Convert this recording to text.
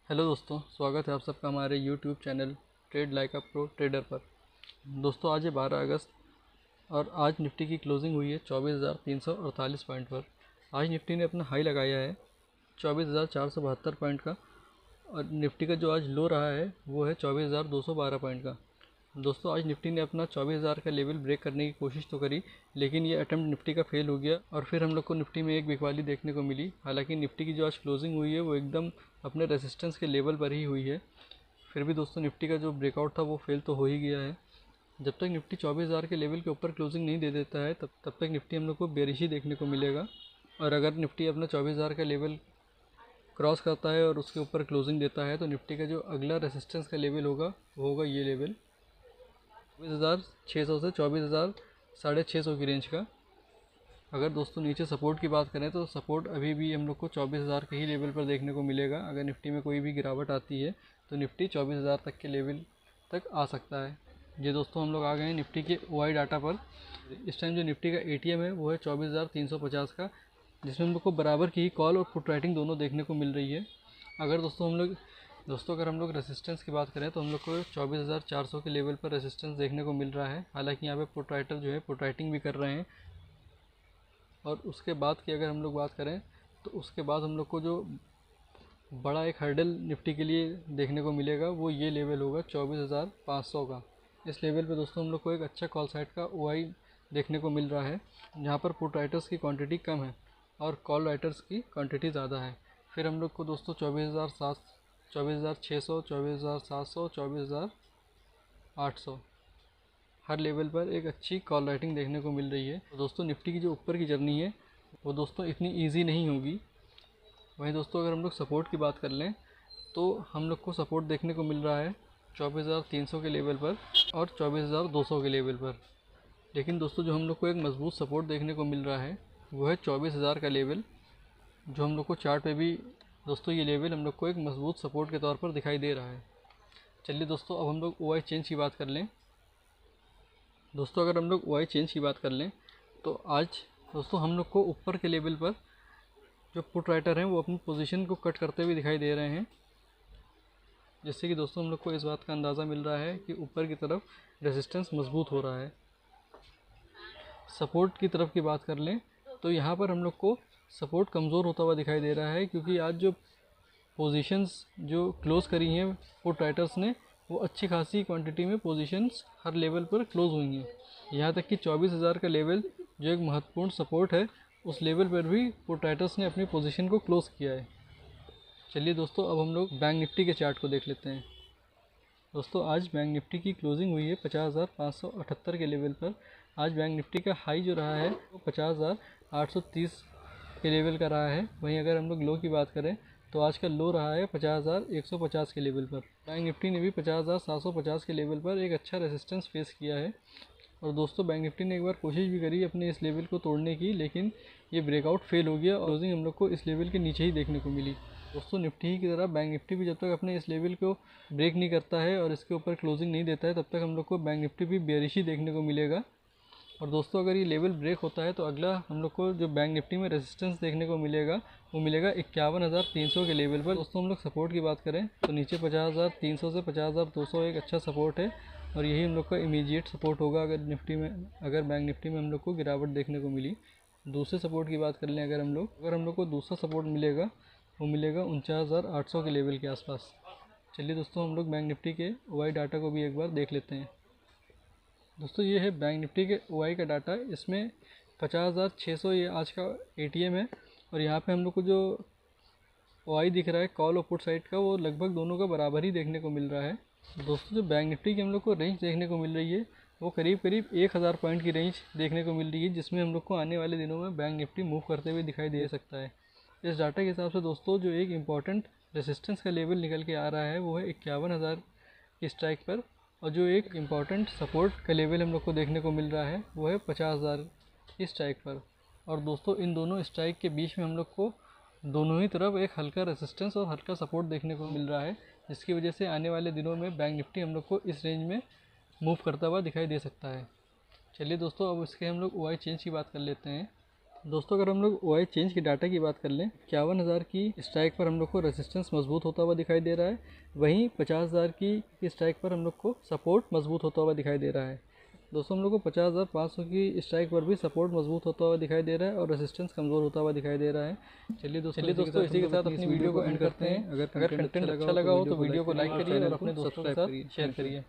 Hello दोस्तों, स्वागत है आप सबका हमारे YouTube channel trade like a pro trader पर। दोस्तों आज है 12 अगस्त और आज निफ्टी की क्लोजिंग हुई है 24,348 पॉइंट पर। आज निफ्टी ने अपना हाई लगाया है 24,472 पॉइंट का और निफ्टी का जो आज लो रहा है वो है 24,212 पॉइंट का। दोस्तों आज निफ्टी ने अपना 24,000 का लेवल ब्रेक करने की कोशिश तो करी, लेकिन ये अटेम्प्ट निफ्टी का फेल हो गया और फिर हम लोग को निफ्टी में एक बिकवाली देखने को मिली। हालांकि निफ्टी की जो आज क्लोजिंग हुई है वो एकदम अपने रेसिस्टेंस के लेवल पर ही हुई है। फिर भी दोस्तों निफ्टी का जो ब्रेकआउट था वो फेल तो हो ही गया है। जब तक निफ्टी 24,000 के लेवल के ऊपर क्लोजिंग नहीं दे देता है तब तक निफ्टी हम लोग को बेरिश ही देखने को मिलेगा। और अगर निफ्टी अपना 24,000 का लेवल क्रॉस करता है और उसके ऊपर क्लोजिंग देता है तो निफ्टी का जो अगला रेसिस्टेंस का लेवल होगा वो होगा ये लेवल 24,600 से 24,650 की रेंज का। अगर दोस्तों नीचे सपोर्ट की बात करें तो सपोर्ट अभी भी हम लोग को 24,000 के ही लेवल पर देखने को मिलेगा। अगर निफ्टी में कोई भी गिरावट आती है तो निफ्टी 24,000 तक के लेवल तक आ सकता है। ये दोस्तों हम लोग आ गए हैं निफ्टी के OI डाटा पर। इस टाइम जो निफ्टी का ATM है वो है 24,350 का, जिसमें हम लोग को बराबर की ही कॉल और पुट राइटिंग दोनों देखने को मिल रही है। अगर अगर हम लोग रेसिस्टेंस की बात करें तो हम लोग को 24,400 के लेवल पर रेसिस्टेंस देखने को मिल रहा है। हालांकि यहाँ पे पुट राइटर जो है पुट राइटिंग भी कर रहे हैं। और उसके बाद की अगर हम लोग बात करें तो उसके बाद हम लोग को जो बड़ा एक हर्डल निफ्टी के लिए देखने को मिलेगा वो ये लेवल होगा 24,500 का। इस लेवल पे दोस्तों हम लोग को एक अच्छा कॉल साइड का OI देखने को मिल रहा है, जहाँ पर पुट राइटर्स की क्वांटिटी कम है और कॉल राइटर्स की क्वांटिटी ज़्यादा है। फिर हम लोग को दोस्तों 24,600, 24,700, 24,800 हर लेवल पर एक अच्छी कॉल राइटिंग देखने को मिल रही है। तो दोस्तों निफ्टी की जो ऊपर की जर्नी है वो दोस्तों इतनी इजी नहीं होगी। वहीं दोस्तों अगर हम लोग सपोर्ट की बात कर लें तो हम लोग को सपोर्ट देखने को मिल रहा है 24,300 के लेवल पर और 24,200 के लेवल पर। लेकिन दोस्तों जो हम लोग को एक मजबूत सपोर्ट देखने को मिल रहा है वो है 24,000 का लेवल, जो हम लोग को चार्ट पे भी दोस्तों ये लेवल हम लोग को एक मजबूत सपोर्ट के तौर पर दिखाई दे रहा है। चलिए दोस्तों अब हम लोग OI चेंज की बात कर लें। दोस्तों अगर हम लोग OI चेंज की बात कर लें तो आज दोस्तों हम लोग को ऊपर के लेवल पर जो पुट राइटर हैं वो अपनी पोजीशन को कट करते हुए दिखाई दे रहे हैं, जिससे कि दोस्तों हम लोग को इस बात का अंदाज़ा मिल रहा है कि ऊपर की तरफ रेजिस्टेंस मजबूत हो रहा है। सपोर्ट की तरफ की बात कर लें तो यहाँ पर हम लोग को सपोर्ट कमज़ोर होता हुआ दिखाई दे रहा है, क्योंकि आज जो पोजीशंस जो क्लोज़ करी हैं पुट राइटर्स ने वो अच्छी खासी क्वांटिटी में पोजीशंस हर लेवल पर क्लोज़ हुई हैं। यहाँ तक कि 24,000 का लेवल जो एक महत्वपूर्ण सपोर्ट है उस लेवल पर भी पुट राइटर्स ने अपनी पोजीशन को क्लोज़ किया है। चलिए दोस्तों अब हम लोग बैंक निफ्टी के चार्ट को देख लेते हैं। दोस्तों आज बैंक निफ्टी की क्लोजिंग हुई है 50,578 के लेवल पर। आज बैंक निफ्टी का हाई जो रहा है वो 50,830 के लेवल का रहा है। वहीं अगर हम लोग लो की बात करें तो आज का लो रहा है 50,150 के लेवल पर। बैंक निफ्टी ने भी 50,750 के लेवल पर एक अच्छा रेसिस्टेंस फेस किया है। और दोस्तों बैंक निफ्टी ने एक बार कोशिश भी करी अपने इस लेवल को तोड़ने की, लेकिन ये ब्रेकआउट फेल हो गया और क्लोजिंग हम लोग को इस लेवल के नीचे ही देखने को मिली। दोस्तों निफ्टी ही की तरह बैंक निफ्टी भी जब तक अपने इस लेवल को ब्रेक नहीं करता है और इसके ऊपर क्लोजिंग नहीं देता है तब तक हम लोग को बैंक निफ्टी भी बेयरिश ही देखने को मिलेगा। और दोस्तों अगर ये लेवल ब्रेक होता है तो अगला हम लोग को जो बैंक निफ्टी में रेजिस्टेंस देखने को मिलेगा वो मिलेगा 51,300 के लेवल पर। दोस्तों हम लोग सपोर्ट की बात करें तो नीचे 50,300 से 50,200 एक अच्छा सपोर्ट है और यही हम लोग का इमीडिएट सपोर्ट होगा अगर बैंक निफ्टी में हम लोग को गिरावट देखने को मिली। दूसरे सपोर्ट की बात कर लें अगर हम लोग को दूसरा सपोर्ट मिलेगा वो मिलेगा 49,800 के लेवल के आसपास। चलिए दोस्तों हम लोग बैंक निफ्टी के OI डाटा को भी एक बार देख लेते हैं। दोस्तों ये है बैंक निफ्टी के OI का डाटा। इसमें 50,600 ये आज का ATM है और यहाँ पे हम लोग को जो OI दिख रहा है कॉल और पुट साइड का वो लगभग दोनों का बराबर ही देखने को मिल रहा है। दोस्तों जो बैंक निफ्टी की हम लोग को रेंज देखने को मिल रही है वो करीब करीब 1,000 पॉइंट की रेंज देखने को मिल रही है, जिसमें हम लोग को आने वाले दिनों में बैंक निफ्टी मूव करते हुए दिखाई दे सकता है। इस डाटा के हिसाब से दोस्तों जो एक इम्पॉर्टेंट रेसिस्टेंस का लेवल निकल के आ रहा है वो है 51,000 की स्ट्राइक पर, और जो एक इम्पॉर्टेंट सपोर्ट का लेवल हम लोग को देखने को मिल रहा है वो है 50,000 की स्ट्राइक पर। और दोस्तों इन दोनों स्ट्राइक के बीच में हम लोग को दोनों ही तरफ एक हल्का रेसिस्टेंस और हल्का सपोर्ट देखने को मिल रहा है, जिसकी वजह से आने वाले दिनों में बैंक निफ्टी हम लोग को इस रेंज में मूव करता हुआ दिखाई दे सकता है। चलिए दोस्तों अब इसके हम लोग OI चेंज की बात कर लेते हैं। दोस्तों अगर हम लोग OI चेंज की डाटा की बात कर लें, 51,000 की स्ट्राइक पर हम लोग को रेजिस्टेंस मजबूत होता हुआ दिखाई दे रहा है, वहीं 50,000 की स्ट्राइक पर हम लोग को सपोर्ट मजबूत होता हुआ दिखाई दे रहा है। दोस्तों हम लोग को 50,500 की स्ट्राइक पर भी सपोर्ट मजबूत होता हुआ दिखाई दे रहा है और रेजिस्टेंस कमज़ोर होता हुआ दिखाई दे रहा है। चलिए दोस्तों इसी के साथ अपनी वीडियो को एंड करते हैं। अगर कंटेंट अच्छा लगा हो तो वीडियो को लाइक करिए और अपने दोस्तों के साथ शेयर करिए।